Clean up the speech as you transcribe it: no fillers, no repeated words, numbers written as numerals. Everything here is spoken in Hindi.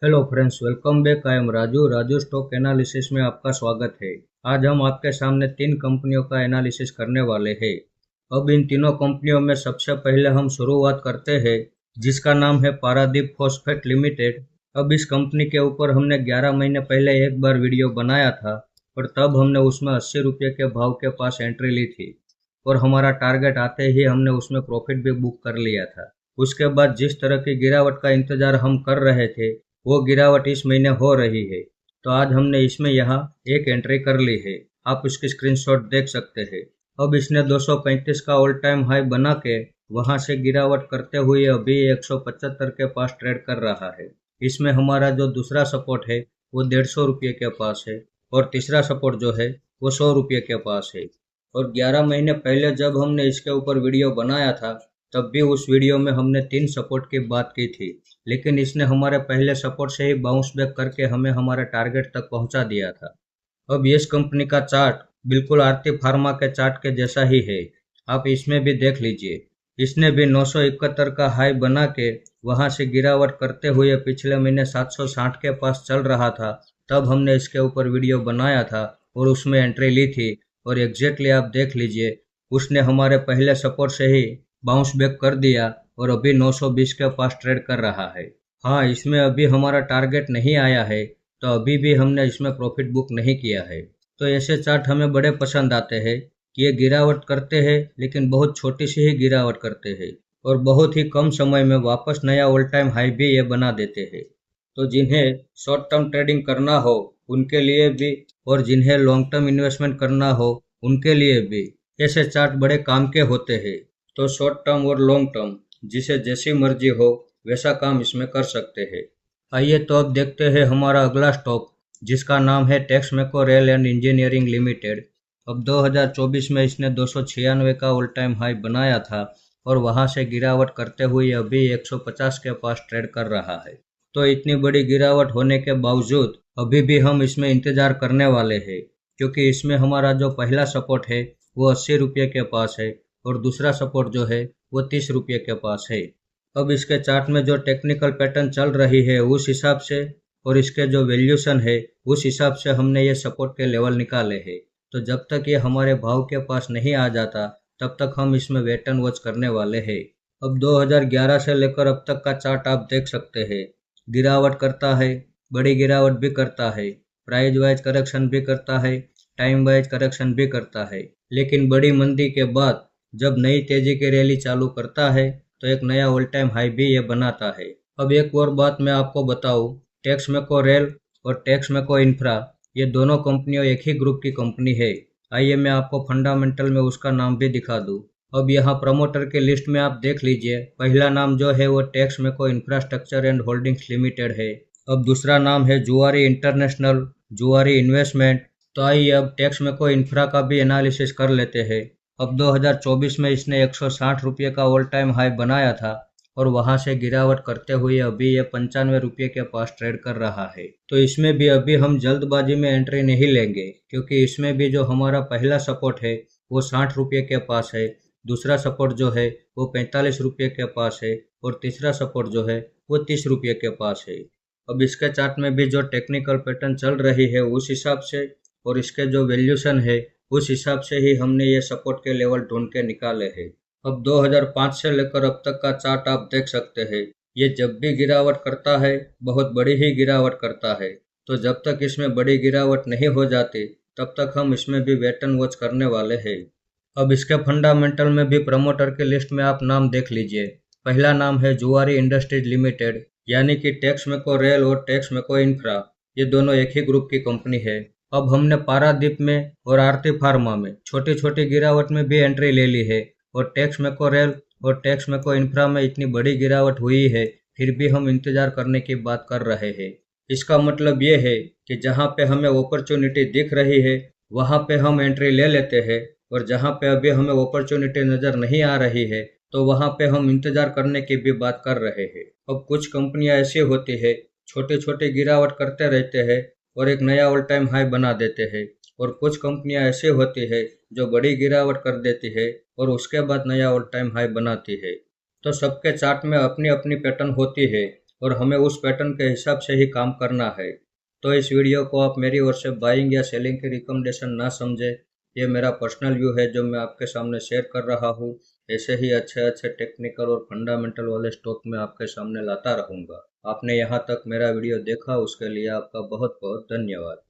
Hello friends, welcome back. I am Raju stock analysis में आपका स्वागत है। आज हम आपके सामने तीन कंपनियों का एनालिसिस करने वाले हैं। अब इन तीनों कंपनियों में सबसे पहले हम शुरुआत करते हैं, जिसका नाम है पारादीप फॉस्फेट लिमिटेड। अब इस कंपनी के ऊपर हमने 11 महीने पहले एक बार वीडियो बनाया था, और तब हमने उसमें 80 रुपये के भाव के पास एंट्री ली थी, और हमारा टारगेट आते ही हमने उसमें प्रॉफिट भी बुक कर लिया था। उसके बाद जिस तरह की गिरावट का इंतजार हम कर रहे थे, वो गिरावट इस महीने हो रही है। तो आज हमने इसमें यहाँ एक एंट्री कर ली है। आप इसकी स्क्रीनशॉट देख सकते हैं। अब इसने 235 का ऑल टाइम हाई बना के वहां से गिरावट करते हुए अभी 175 के पास ट्रेड कर रहा है। इसमें हमारा जो दूसरा सपोर्ट है वो 150 रुपये के पास है, और तीसरा सपोर्ट जो है वो 100 रुपये के पास है। और 11 महीने पहले जब हमने इसके ऊपर वीडियो बनाया था, तब भी उस वीडियो में हमने तीन सपोर्ट की बात की थी, लेकिन इसने हमारे पहले सपोर्ट से ही बाउंस बैक करके हमें हमारे टारगेट तक पहुंचा दिया था। अब इस कंपनी का चार्ट बिल्कुल आरती फार्मा के चार्ट के जैसा ही है। आप इसमें भी देख लीजिए। इसने भी 971 का हाई बना के वहां से गिरावट करते हुए पिछले महीने 760 के पास चल रहा था। तब हमने इसके ऊपर वीडियो बनाया था और उसमें एंट्री ली थी, और एग्जैक्टली आप देख लीजिए, उसने हमारे पहले सपोर्ट से ही बाउंस बैक कर दिया और अभी 920 के पास ट्रेड कर रहा है। हाँ, इसमें अभी हमारा टारगेट नहीं आया है, तो अभी भी हमने इसमें प्रॉफिट बुक नहीं किया है। तो ऐसे चार्ट हमें बड़े पसंद आते हैं कि ये गिरावट करते हैं, लेकिन बहुत छोटी सी ही गिरावट करते हैं, और बहुत ही कम समय में वापस नया ऑल टाइम हाई भी ये बना देते हैं। तो जिन्हें शॉर्ट टर्म ट्रेडिंग करना हो उनके लिए भी, और जिन्हें लॉन्ग टर्म इन्वेस्टमेंट करना हो उनके लिए भी, ऐसे चार्ट बड़े काम के होते हैं। तो शॉर्ट टर्म और लॉन्ग टर्म जिसे जैसी मर्जी हो वैसा काम इसमें कर सकते हैं। आइए तो अब देखते हैं हमारा अगला स्टॉक, जिसका नाम है Texmaco rail and engineering limited. अब 2024 में इसने 296 का ऑल टाइम हाई बनाया था, और वहां से गिरावट करते हुए अभी 150 के पास ट्रेड कर रहा है। तो इतनी बड़ी गिरावट होने के बावजूद अभी भी हम इसमें इंतजार करने वाले हैं, क्योंकि इसमें हमारा जो पहला सपोर्ट है वो 80 रुपये के पास है, और दूसरा सपोर्ट जो है वो 30 रुपये के पास है। अब इसके चार्ट में जो टेक्निकल पैटर्न चल रही है उस हिसाब से, और इसके जो वैल्यूशन है उस हिसाब से हमने ये सपोर्ट के लेवल निकाले हैं। तो जब तक ये हमारे भाव के पास नहीं आ जाता, तब तक हम इसमें वेट एंड वॉच करने वाले हैं। अब 2011 से लेकर अब तक का चार्ट आप देख सकते हैं। गिरावट करता है, बड़ी गिरावट भी करता है, प्राइस वाइज करेक्शन भी करता है, टाइम वाइज करेक्शन भी करता है, लेकिन बड़ी मंदी के बाद जब नई तेजी की रैली चालू करता है, तो एक नया ऑल टाइम हाई भी ये बनाता है। अब एक और बात मैं आपको बताऊं, टेक्समेको रेल और टेक्समेको इंफ्रा, ये दोनों कंपनियां एक ही ग्रुप की कंपनी है। आइए मैं आपको फंडामेंटल में उसका नाम भी दिखा दूं। अब यहाँ प्रमोटर के लिस्ट में आप देख लीजिए, पहला नाम जो है वो Texmaco infrastructure and holdings limited है। अब दूसरा नाम है जुआरी इंटरनेशनल, जुआरी इन्वेस्टमेंट। तो आइए अब टेक्समेको इंफ्रा का भी एनालिसिस कर लेते हैं। अब 2024 में इसने 160 रुपये का ऑल टाइम हाई बनाया था, और वहां से गिरावट करते हुए अभी ये 95 रुपये के पास ट्रेड कर रहा है। तो इसमें भी अभी हम जल्दबाजी में एंट्री नहीं लेंगे, क्योंकि इसमें भी जो हमारा पहला सपोर्ट है वो 60 रुपये के पास है, दूसरा सपोर्ट जो है वो 45 रुपये के पास है, और तीसरा सपोर्ट जो है वो 30 रुपये के पास है। अब इसके चार्ट में भी जो टेक्निकल पैटर्न चल रही है उस हिसाब से, और इसके जो वैल्यूशन है उस हिसाब से ही हमने ये सपोर्ट के लेवल ढूंढ के निकाले हैं। अब 2005 से लेकर अब तक का चार्ट आप देख सकते हैं। ये जब भी गिरावट करता है, बहुत बड़ी ही गिरावट करता है। तो जब तक इसमें बड़ी गिरावट नहीं हो जाती, तब तक हम इसमें भी वेट एंड वॉच करने वाले हैं। अब इसके फंडामेंटल में भी प्रमोटर के लिस्ट में आप नाम देख लीजिए। पहला नाम है जुआरी इंडस्ट्रीज लिमिटेड, यानी कि टेक्समेको रेल और टेक्समेको इंफ्रा, ये दोनों एक ही ग्रुप की कंपनी है। अब हमने पारादीप में और आरती फार्मा में छोटी छोटी गिरावट में भी एंट्री ले ली है, और टेक्समेको रेल और टेक्समेको इंफ्रा में इतनी बड़ी गिरावट हुई है, फिर भी हम इंतजार करने की बात कर रहे हैं। इसका मतलब ये है कि जहाँ पे हमें अपॉर्चुनिटी दिख रही है वहाँ पे हम एंट्री ले लेते हैं, और जहाँ पे अभी हमें अपॉर्चुनिटी नज़र नहीं आ रही है तो वहाँ पे हम इंतजार करने की भी बात कर रहे हैं। अब कुछ कंपनियां ऐसी होती है, छोटी छोटी गिरावट करते रहते हैं और एक नया ऑल टाइम हाई बना देते हैं, और कुछ कंपनियां ऐसी होती है जो बड़ी गिरावट कर देती है और उसके बाद नया ऑल टाइम हाई बनाती है। तो सबके चार्ट में अपनी अपनी पैटर्न होती है, और हमें उस पैटर्न के हिसाब से ही काम करना है। तो इस वीडियो को आप मेरी ओर से बाइंग या सेलिंग की रिकमेंडेशन ना समझे। ये मेरा पर्सनल व्यू है जो मैं आपके सामने शेयर कर रहा हूँ। ऐसे ही अच्छे अच्छे टेक्निकल और फंडामेंटल वाले स्टॉक मैं आपके सामने लाता रहूँगा। आपने यहाँ तक मेरा वीडियो देखा उसके लिए आपका बहुत बहुत धन्यवाद।